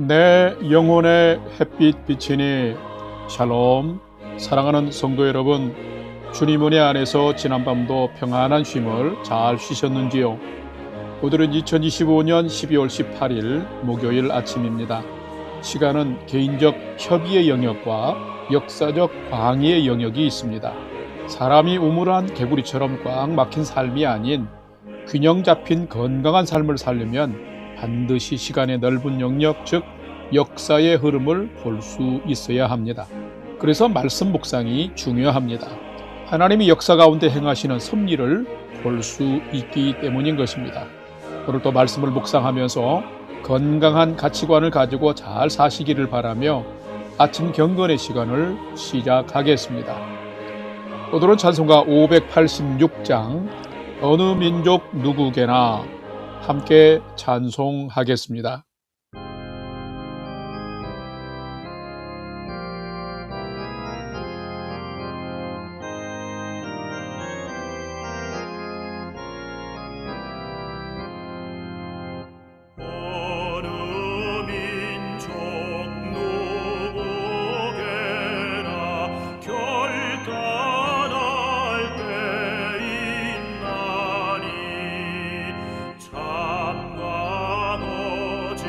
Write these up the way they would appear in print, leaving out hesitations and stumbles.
내 영혼의 햇빛 비치니 샬롬. 사랑하는 성도 여러분, 주님 은혜 안에서 지난밤도 평안한 쉼을 잘 쉬셨는지요? 오늘은 2025년 12월 18일 목요일 아침입니다. 시간은 개인적 협의의 영역과 역사적 광의의 영역이 있습니다. 사람이 우물한 개구리처럼 꽉 막힌 삶이 아닌 균형 잡힌 건강한 삶을 살려면 반드시 시간의 넓은 영역, 즉 역사의 흐름을 볼 수 있어야 합니다. 그래서 말씀 묵상이 중요합니다. 하나님이 역사 가운데 행하시는 섭리를 볼 수 있기 때문인 것입니다. 오늘도 말씀을 묵상하면서 건강한 가치관을 가지고 잘 사시기를 바라며 아침 경건의 시간을 시작하겠습니다. 오늘은 찬송가 586장 어느 민족 누구게나 함께 찬송하겠습니다. 잠깐 오지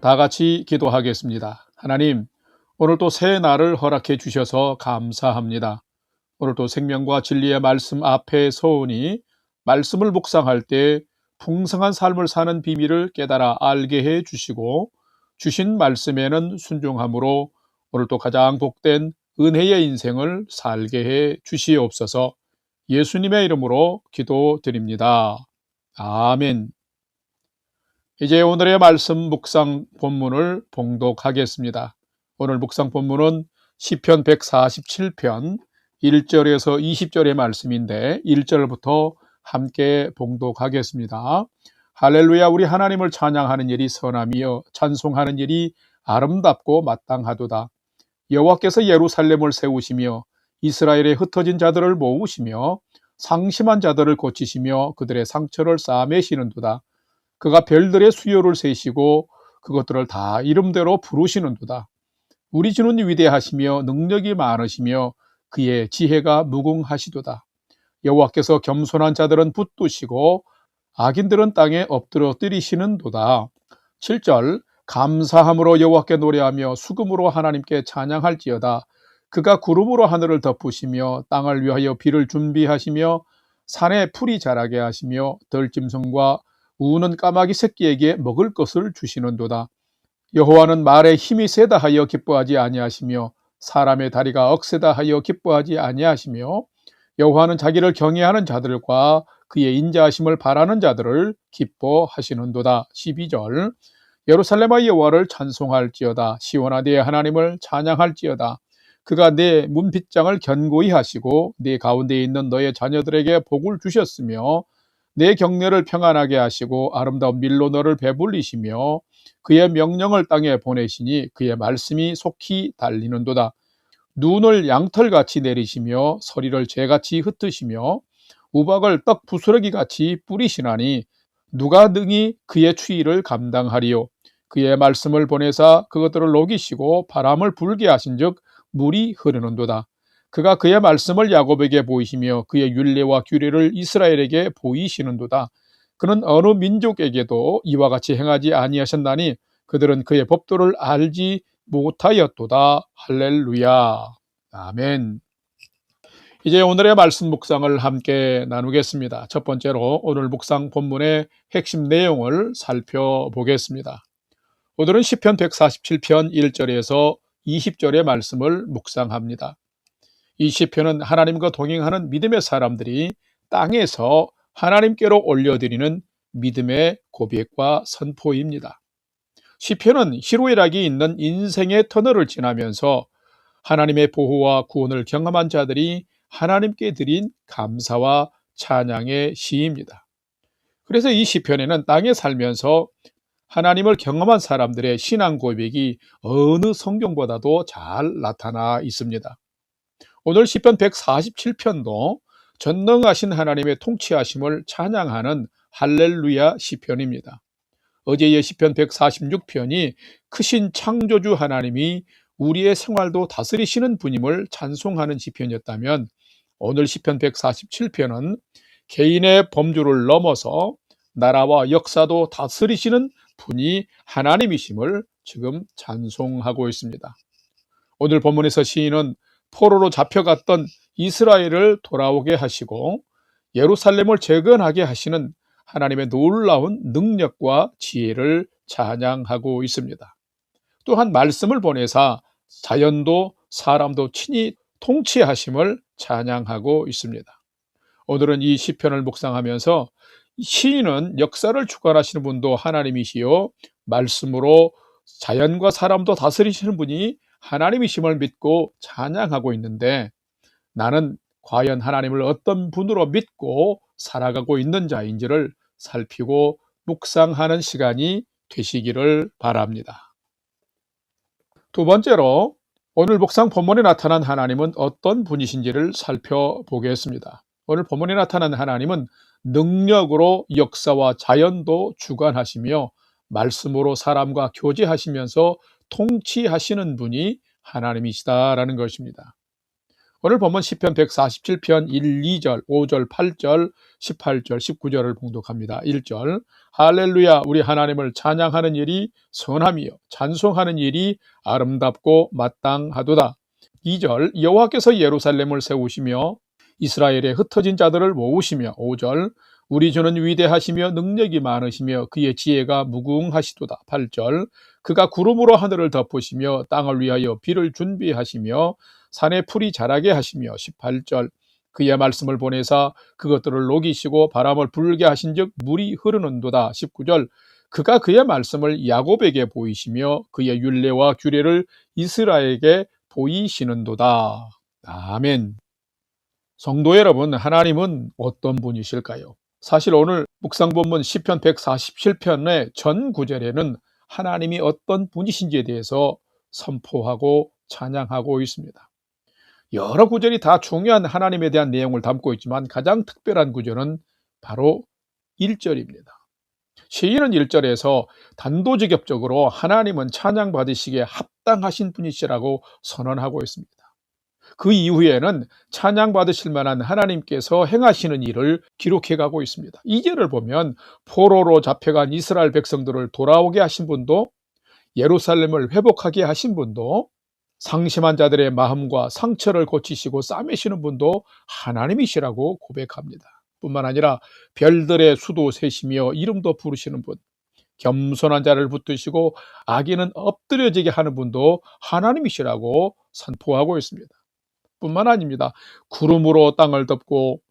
다 같이 기도하겠습니다. 하나님, 오늘도 새 날을 허락해 주셔서 감사합니다. 오늘도 생명과 진리의 말씀 앞에 서오니 말씀을 묵상할 때 풍성한 삶을 사는 비밀을 깨달아 알게 해 주시고 주신 말씀에는 순종함으로 오늘도 가장 복된 은혜의 인생을 살게 해 주시옵소서. 예수님의 이름으로 기도드립니다. 아멘. 이제 오늘의 말씀 묵상 본문을 봉독하겠습니다. 오늘 묵상 본문은 시편 147편 1절에서 20절의 말씀인데 1절부터 함께 봉독하겠습니다. 할렐루야. 우리 하나님을 찬양하는 일이 선함이여 찬송하는 일이 아름답고 마땅하도다. 여호와께서 예루살렘을 세우시며 이스라엘의 흩어진 자들을 모으시며 상심한 자들을 고치시며 그들의 상처를 싸매시는도다. 그가 별들의 수요를 세시고 그것들을 다 이름대로 부르시는도다. 우리 주는 위대하시며 능력이 많으시며 그의 지혜가 무궁하시도다. 여호와께서 겸손한 자들은 붙드시고 악인들은 땅에 엎드려 뜨리시는도다. 7절 감사함으로 여호와께 노래하며 수금으로 하나님께 찬양할지어다. 그가 구름으로 하늘을 덮으시며 땅을 위하여 비를 준비하시며 산에 풀이 자라게 하시며 들짐승과 우는 까마귀 새끼에게 먹을 것을 주시는도다. 여호와는 말에 힘이 세다 하여 기뻐하지 아니하시며 사람의 다리가 억세다 하여 기뻐하지 아니하시며 여호와는 자기를 경외하는 자들과 그의 인자하심을 바라는 자들을 기뻐하시는도다. 12절 예루살렘아 여호와를 찬송할지어다. 시온아 네 하나님을 찬양할지어다. 그가 내 문빗장을 견고히 하시고 네 가운데 있는 너의 자녀들에게 복을 주셨으며 내 경내를 평안하게 하시고 아름다운 밀로 너를 배불리시며 그의 명령을 땅에 보내시니 그의 말씀이 속히 달리는도다. 눈을 양털같이 내리시며 서리를 재같이 흩으시며 우박을 떡 부스러기같이 뿌리시나니 누가 능히 그의 추위를 감당하리요. 그의 말씀을 보내사 그것들을 녹이시고 바람을 불게 하신즉 물이 흐르는도다. 그가 그의 말씀을 야곱에게 보이시며 그의 율례와 규례를 이스라엘에게 보이시는도다. 그는 어느 민족에게도 이와 같이 행하지 아니하셨나니 그들은 그의 법도를 알지 못하였도다. 할렐루야. 아멘. 이제 오늘의 말씀 묵상을 함께 나누겠습니다. 첫 번째로 오늘 묵상 본문의 핵심 내용을 살펴보겠습니다. 오늘은 시편 147편 1절에서 20절의 말씀을 묵상합니다. 이 시편은 하나님과 동행하는 믿음의 사람들이 땅에서 하나님께로 올려드리는 믿음의 고백과 선포입니다. 시편은 희로애락이 있는 인생의 터널을 지나면서 하나님의 보호와 구원을 경험한 자들이 하나님께 드린 감사와 찬양의 시입니다. 그래서 이 시편에는 땅에 살면서 하나님을 경험한 사람들의 신앙 고백이 어느 성경보다도 잘 나타나 있습니다. 오늘 시편 147편도 전능하신 하나님의 통치하심을 찬양하는 할렐루야 시편입니다. 어제의 시편 146편이 크신 창조주 하나님이 우리의 생활도 다스리시는 분임을 찬송하는 시편이었다면 오늘 시편 147편은 개인의 범주를 넘어서 나라와 역사도 다스리시는 분이 하나님이심을 지금 찬송하고 있습니다. 오늘 본문에서 시인은 포로로 잡혀갔던 이스라엘을 돌아오게 하시고 예루살렘을 재건하게 하시는 하나님의 놀라운 능력과 지혜를 찬양하고 있습니다. 또한 말씀을 보내사 자연도 사람도 친히 통치하심을 찬양하고 있습니다. 오늘은 이 시편을 묵상하면서 시인은 역사를 주관하시는 분도 하나님이시요 말씀으로 자연과 사람도 다스리시는 분이 하나님이심을 믿고 찬양하고 있는데 나는 과연 하나님을 어떤 분으로 믿고 살아가고 있는 자인지를 살피고 묵상하는 시간이 되시기를 바랍니다. 두 번째로 오늘 묵상 본문에 나타난 하나님은 어떤 분이신지를 살펴보겠습니다. 오늘 본문에 나타난 하나님은 능력으로 역사와 자연도 주관하시며 말씀으로 사람과 교제하시면서 통치하시는 분이 하나님이시다라는 것입니다. 오늘 본문 시편 147편 1, 2절, 5절, 8절, 18절, 19절을 봉독합니다. 1절 할렐루야 우리 하나님을 찬양하는 일이 선함이요 찬송하는 일이 아름답고 마땅하도다. 2절 여호와께서 예루살렘을 세우시며 이스라엘의 흩어진 자들을 모으시며 5절 우리 주는 위대하시며 능력이 많으시며 그의 지혜가 무궁하시도다. 8절 그가 구름으로 하늘을 덮으시며 땅을 위하여 비를 준비하시며 산에 풀이 자라게 하시며 18절 그의 말씀을 보내사 그것들을 녹이시고 바람을 불게 하신즉 물이 흐르는도다. 19절 그가 그의 말씀을 야곱에게 보이시며 그의 율례와 규례를 이스라엘에게 보이시는도다. 아멘. 성도 여러분, 하나님은 어떤 분이실까요? 사실 오늘 묵상 본문 시편 147편의 전 구절에는 하나님이 어떤 분이신지에 대해서 선포하고 찬양하고 있습니다. 여러 구절이 다 중요한 하나님에 대한 내용을 담고 있지만 가장 특별한 구절은 바로 1절입니다. 시인은 1절에서 단도직입적으로 하나님은 찬양받으시기에 합당하신 분이시라고 선언하고 있습니다. 그 이후에는 찬양받으실 만한 하나님께서 행하시는 일을 기록해가고 있습니다. 2절을 보면 포로로 잡혀간 이스라엘 백성들을 돌아오게 하신 분도 예루살렘을 회복하게 하신 분도 상심한 자들의 마음과 상처를 고치시고 싸매시는 분도 하나님이시라고 고백합니다. 뿐만 아니라 별들의 수도 세시며 이름도 부르시는 분, 겸손한 자를 붙드시고 악인은 엎드려지게 하는 분도 하나님이시라고 선포하고 있습니다. 뿐만 아닙니다. 구름으로 땅을 덮고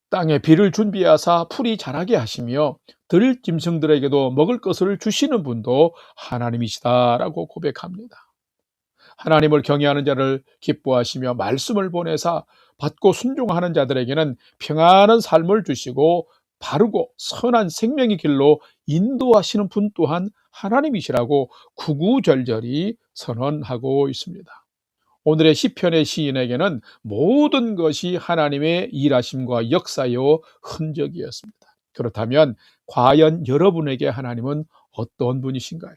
땅에 비를 준비하사 풀이 자라게 하시며 들짐승들에게도 먹을 것을 주시는 분도 하나님이시다라고 고백합니다. 하나님을 경외하는 자를 기뻐하시며 말씀을 보내사 받고 순종하는 자들에게는 평안한 삶을 주시고 바르고 선한 생명의 길로 인도하시는 분 또한 하나님이시라고 구구절절히 선언하고 있습니다. 오늘의 시편의 시인에게는 모든 것이 하나님의 일하심과 역사요 흔적이었습니다. 그렇다면 과연 여러분에게 하나님은 어떤 분이신가요?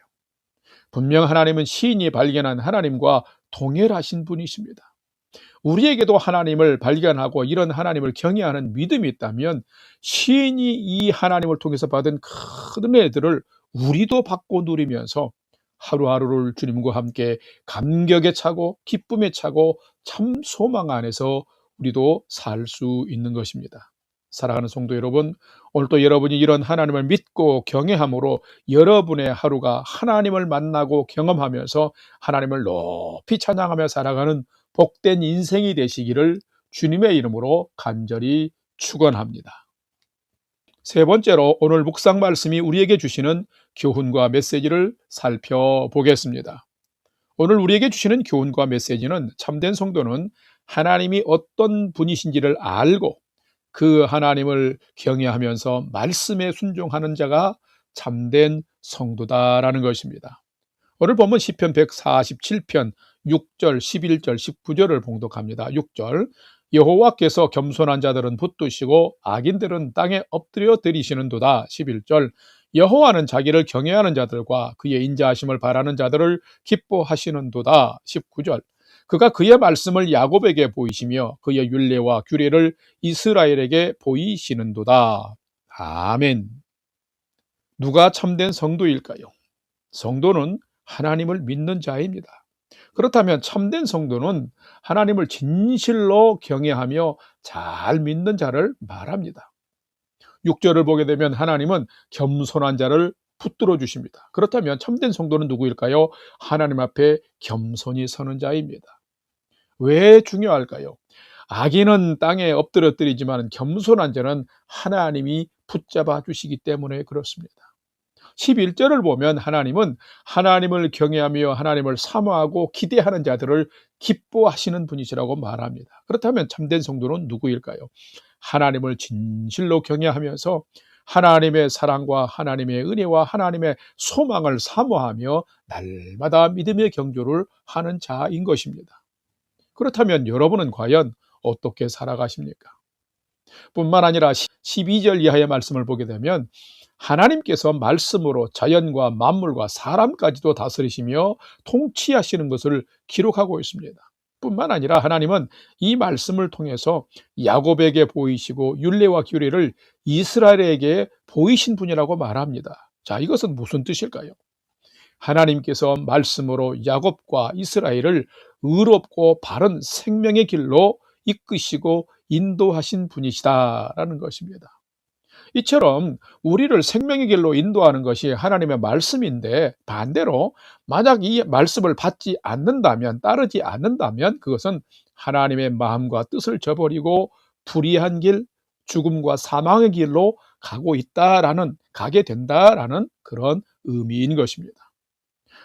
분명 하나님은 시인이 발견한 하나님과 동일하신 분이십니다. 우리에게도 하나님을 발견하고 이런 하나님을 경외하는 믿음이 있다면 시인이 이 하나님을 통해서 받은 큰 은혜들을 우리도 받고 누리면서 하루하루를 주님과 함께 감격에 차고 기쁨에 차고 참 소망 안에서 우리도 살 수 있는 것입니다. 사랑하는 성도 여러분, 오늘도 여러분이 이런 하나님을 믿고 경외함으로 여러분의 하루가 하나님을 만나고 경험하면서 하나님을 높이 찬양하며 살아가는 복된 인생이 되시기를 주님의 이름으로 간절히 축원합니다. 세 번째로 오늘 묵상 말씀이 우리에게 주시는 교훈과 메시지를 살펴보겠습니다. 오늘 우리에게 주시는 교훈과 메시지는 참된 성도는 하나님이 어떤 분이신지를 알고 그 하나님을 경외하면서 말씀에 순종하는 자가 참된 성도다라는 것입니다. 오늘 본문 시편 147편 6절, 11절, 19절을 봉독합니다. 6절 여호와께서 겸손한 자들은 붙드시고 악인들은 땅에 엎드려 드리시는도다. 11절 여호와는 자기를 경외하는 자들과 그의 인자하심을 바라는 자들을 기뻐하시는도다. 19절 그가 그의 말씀을 야곱에게 보이시며 그의 율례와 규례를 이스라엘에게 보이시는도다. 아멘. 누가 참된 성도일까요? 성도는 하나님을 믿는 자입니다. 그렇다면 참된 성도는 하나님을 진실로 경외하며 잘 믿는 자를 말합니다. 6절을 보게 되면 하나님은 겸손한 자를 붙들어 주십니다. 그렇다면 참된 성도는 누구일까요? 하나님 앞에 겸손히 서는 자입니다. 왜 중요할까요? 악인은 땅에 엎드려뜨리지만 겸손한 자는 하나님이 붙잡아 주시기 때문에 그렇습니다. 11절을 보면 하나님은 하나님을 경외하며 하나님을 사모하고 기대하는 자들을 기뻐하시는 분이시라고 말합니다. 그렇다면 참된 성도는 누구일까요? 하나님을 진실로 경외하면서 하나님의 사랑과 하나님의 은혜와 하나님의 소망을 사모하며 날마다 믿음의 경주를 하는 자인 것입니다. 그렇다면 여러분은 과연 어떻게 살아가십니까? 뿐만 아니라 12절 이하의 말씀을 보게 되면 하나님께서 말씀으로 자연과 만물과 사람까지도 다스리시며 통치하시는 것을 기록하고 있습니다. 뿐만 아니라 하나님은 이 말씀을 통해서 야곱에게 보이시고 율례와 규례를 이스라엘에게 보이신 분이라고 말합니다. 자, 이것은 무슨 뜻일까요? 하나님께서 말씀으로 야곱과 이스라엘을 의롭고 바른 생명의 길로 이끄시고 인도하신 분이시다라는 것입니다. 이처럼 우리를 생명의 길로 인도하는 것이 하나님의 말씀인데, 반대로 만약 이 말씀을 받지 않는다면, 따르지 않는다면 그것은 하나님의 마음과 뜻을 저버리고 불의한 길, 죽음과 사망의 길로 가게 된다라는 그런 의미인 것입니다.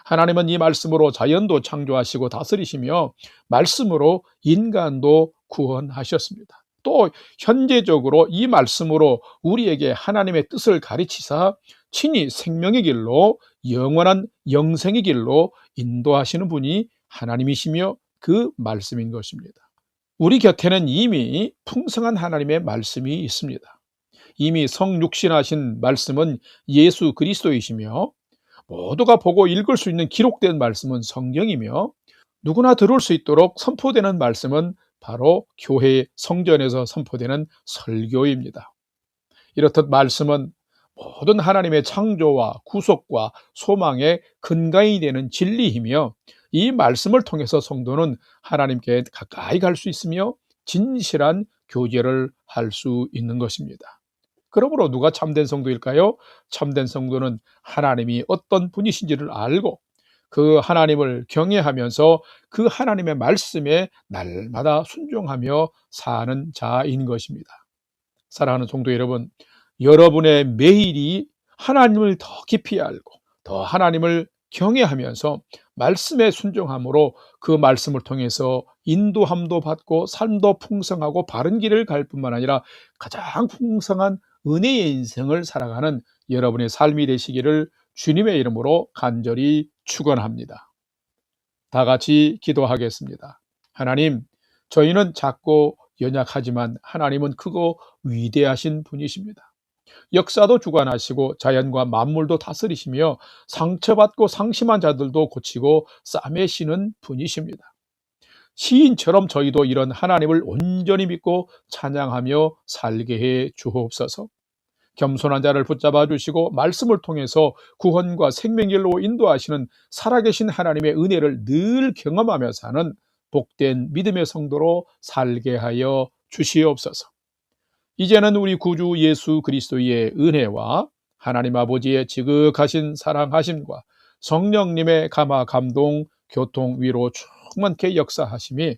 하나님은 이 말씀으로 자연도 창조하시고 다스리시며 말씀으로 인간도 구원하셨습니다. 또 현재적으로 이 말씀으로 우리에게 하나님의 뜻을 가르치사 친히 생명의 길로, 영원한 영생의 길로 인도하시는 분이 하나님이시며 그 말씀인 것입니다. 우리 곁에는 이미 풍성한 하나님의 말씀이 있습니다. 이미 성육신하신 말씀은 예수 그리스도이시며, 모두가 보고 읽을 수 있는 기록된 말씀은 성경이며, 누구나 들을 수 있도록 선포되는 말씀은 바로 교회 성전에서 선포되는 설교입니다. 이렇듯 말씀은 모든 하나님의 창조와 구속과 소망의 근간이 되는 진리이며, 이 말씀을 통해서 성도는 하나님께 가까이 갈 수 있으며 진실한 교제를 할 수 있는 것입니다. 그러므로 누가 참된 성도일까요? 참된 성도는 하나님이 어떤 분이신지를 알고 그 하나님을 경외하면서 그 하나님의 말씀에 날마다 순종하며 사는 자인 것입니다. 사랑하는 성도 여러분, 여러분의 매일이 하나님을 더 깊이 알고 더 하나님을 경외하면서 말씀에 순종함으로 그 말씀을 통해서 인도함도 받고 삶도 풍성하고 바른 길을 갈 뿐만 아니라 가장 풍성한 은혜의 인생을 살아가는 여러분의 삶이 되시기를 주님의 이름으로 간절히 축원합니다. 다 같이 기도하겠습니다. 하나님, 저희는 작고 연약하지만 하나님은 크고 위대하신 분이십니다. 역사도 주관하시고 자연과 만물도 다스리시며 상처받고 상심한 자들도 고치고 싸매시는 분이십니다. 시인처럼 저희도 이런 하나님을 온전히 믿고 찬양하며 살게 해 주옵소서. 겸손한 자를 붙잡아 주시고 말씀을 통해서 구원과 생명길로 인도하시는 살아계신 하나님의 은혜를 늘 경험하며 사는 복된 믿음의 성도로 살게 하여 주시옵소서. 이제는 우리 구주 예수 그리스도의 은혜와 하나님 아버지의 지극하신 사랑하심과 성령님의 감화 감동 교통 위로 충만케 역사하심이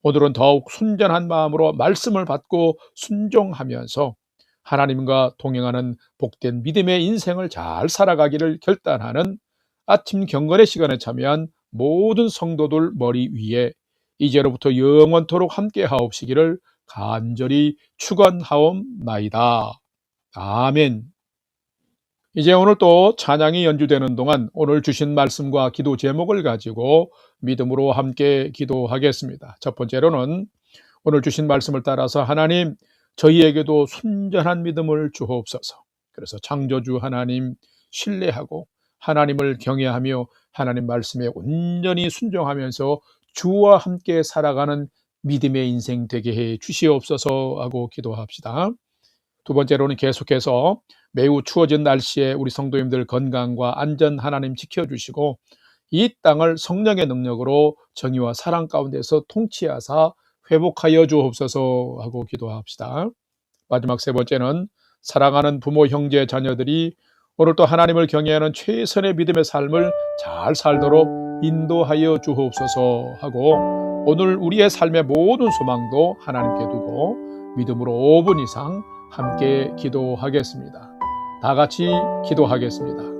오늘은 더욱 순전한 마음으로 말씀을 받고 순종하면서 하나님과 동행하는 복된 믿음의 인생을 잘 살아가기를 결단하는 아침 경건의 시간에 참여한 모든 성도들 머리 위에 이제로부터 영원토록 함께 하옵시기를 간절히 축원하옵나이다. 아멘. 이제 오늘 또 찬양이 연주되는 동안 오늘 주신 말씀과 기도 제목을 가지고 믿음으로 함께 기도하겠습니다. 첫 번째로는 오늘 주신 말씀을 따라서 하나님, 저희에게도 순전한 믿음을 주옵소서. 그래서 창조주 하나님 신뢰하고 하나님을 경외하며 하나님 말씀에 온전히 순종하면서 주와 함께 살아가는 믿음의 인생 되게 해 주시옵소서 하고 기도합시다. 두 번째로는 계속해서 매우 추워진 날씨에 우리 성도님들 건강과 안전 하나님 지켜주시고 이 땅을 성령의 능력으로 정의와 사랑 가운데서 통치하사 회복하여 주옵소서 하고 기도합시다. 마지막 세 번째는 사랑하는 부모, 형제, 자녀들이 오늘도 하나님을 경외하는 최선의 믿음의 삶을 잘 살도록 인도하여 주옵소서 하고 오늘 우리의 삶의 모든 소망도 하나님께 두고 믿음으로 5분 이상 함께 기도하겠습니다. 다 같이 기도하겠습니다.